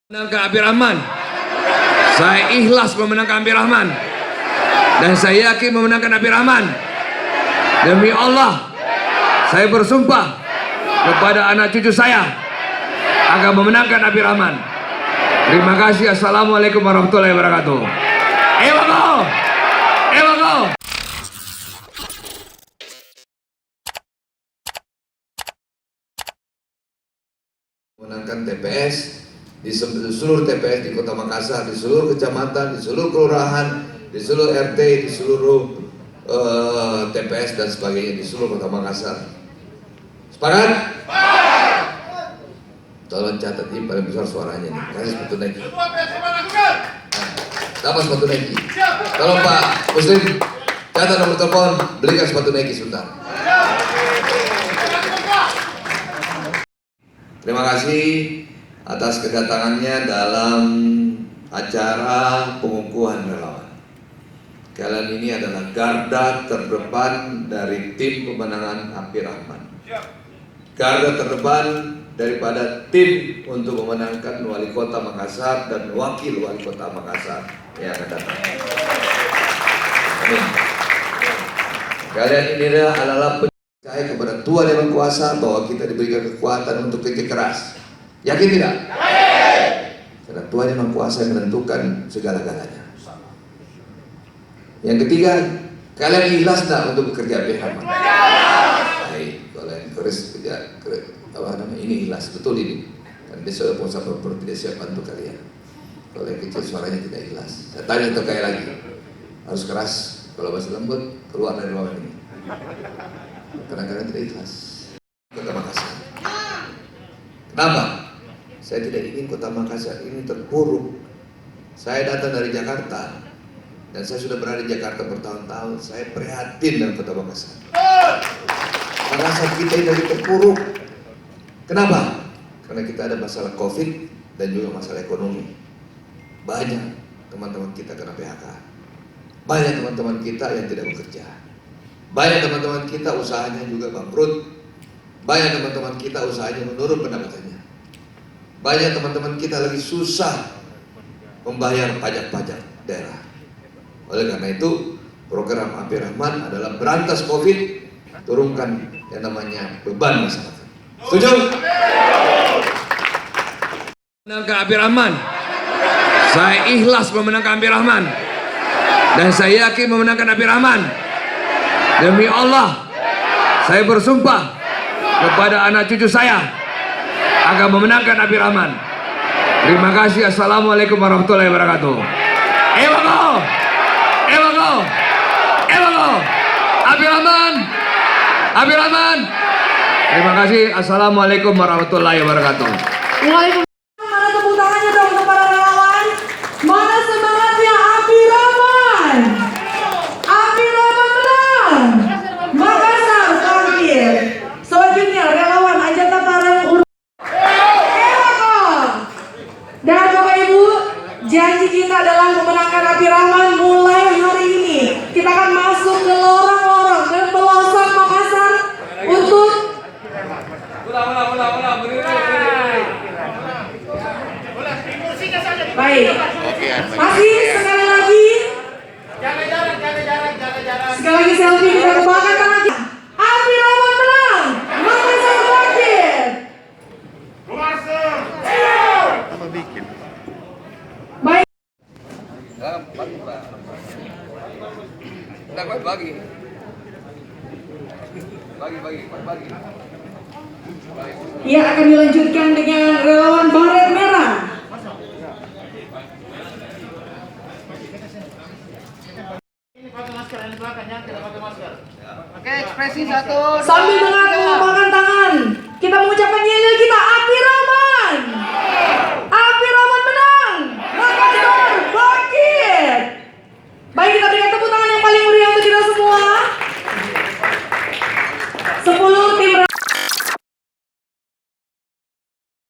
Memenangkan Api Rahman. Saya ikhlas memenangkan Api Rahman. Dan saya yakin memenangkan Api Rahman. Demi Allah, saya bersumpah kepada anak cucu saya akan memenangkan Api Rahman. Terima kasih. Assalamualaikum warahmatullahi wabarakatuh. Memenangkan TPS di seluruh TPS di Kota Makassar, di seluruh kecamatan, di seluruh kelurahan, di seluruh RT, di seluruh TPS dan sebagainya di seluruh Kota Makassar. Sepakat? Tolong catat, ini paling besar suaranya nih. Kasih sepatu Nike. Dapat sepatu Nike. Tolong Pak Muslim, catat nomor telepon, belikan sepatu Nike sebentar. Terima kasih atas kedatangannya dalam acara pengukuhan relawan. Kalian ini adalah garda terdepan dari tim pemenangan Api Rahman. Garda terdepan daripada tim untuk memenangkan Wali Kota Makassar dan Wakil Wali Kota Makassar yang akan datang. Amin. Kalian ini adalah percaya kepada Tuhan yang Maha Kuasa bahwa kita diberikan kekuatan untuk kerja keras. Yakin tidak? Karena Tuhan yang Maha Kuasa yang menentukan segala-galanya. Yang ketiga, kalian ikhlas tak untuk bekerja Api Rahman? Baik, kalian keras kerja, ini ikhlas, betul ini. Dan dia sudah puasa perut tidak siap bantu kalian. Kalau yang kecil suaranya tidak ikhlas. Saya tanya terkait lagi, harus keras. Kalau masih lembut, keluar dari ruangan ini. Kadang-kadang tidak ikhlas. Kota Makassar. Kenapa? Saya tidak ingin Kota Makassar ini terpuruk. Saya datang dari Jakarta dan saya sudah berada di Jakarta bertahun-tahun. Saya prihatin dengan Kota Makassar. Makassar kita ini lagi terpuruk. Kenapa? Karena kita ada masalah COVID dan juga masalah ekonomi. Banyak teman-teman kita kena PHK. Banyak teman-teman kita yang tidak bekerja. Banyak teman-teman kita usahanya juga bangkrut. Banyak teman-teman kita usahanya menurun pendapatannya. Banyak teman-teman kita lagi susah membayar pajak-pajak daerah. Oleh karena itu, program Api Rahman adalah berantas COVID, turunkan yang namanya beban masyarakat. Setuju? Memenangkan Api Rahman. Saya ikhlas memenangkan Api Rahman. Dan saya yakin memenangkan Api Rahman. Demi Allah, saya bersumpah kepada anak cucu saya akan memenangkan Api Rahman. Terima kasih. Assalamualaikum warahmatullahi wabarakatuh. Api Rahman. Api Rahman. Terima kasih. Assalamualaikum warahmatullahi wabarakatuh. Waalaikumsalam. Mana tepuk tangannya dong kepada relawan? Mana semangatnya Api Rahman? Api Rahman menang. Makassar terakhir. Selanjutnya relawan Ajata Parang dan Bapak Ibu, janji kita adalah memenangkan Api Rahman mulai hari ini. Kita akan masuk ke lorong-lorong ke pelosok Makassar untuk baik. Masih sekali lagi. Jaga jarak. Sekali lagi selfie kita kembangkan tangan kita. Api Rahman menang. Makassar terakhir. Baik. Bagi. Ia akan dilanjutkan dengan relawan baret merah. Oke, ekspresi 1, 2, Sambil mengaku mengulurkan tangan, kita mengucapkan nyanyian kita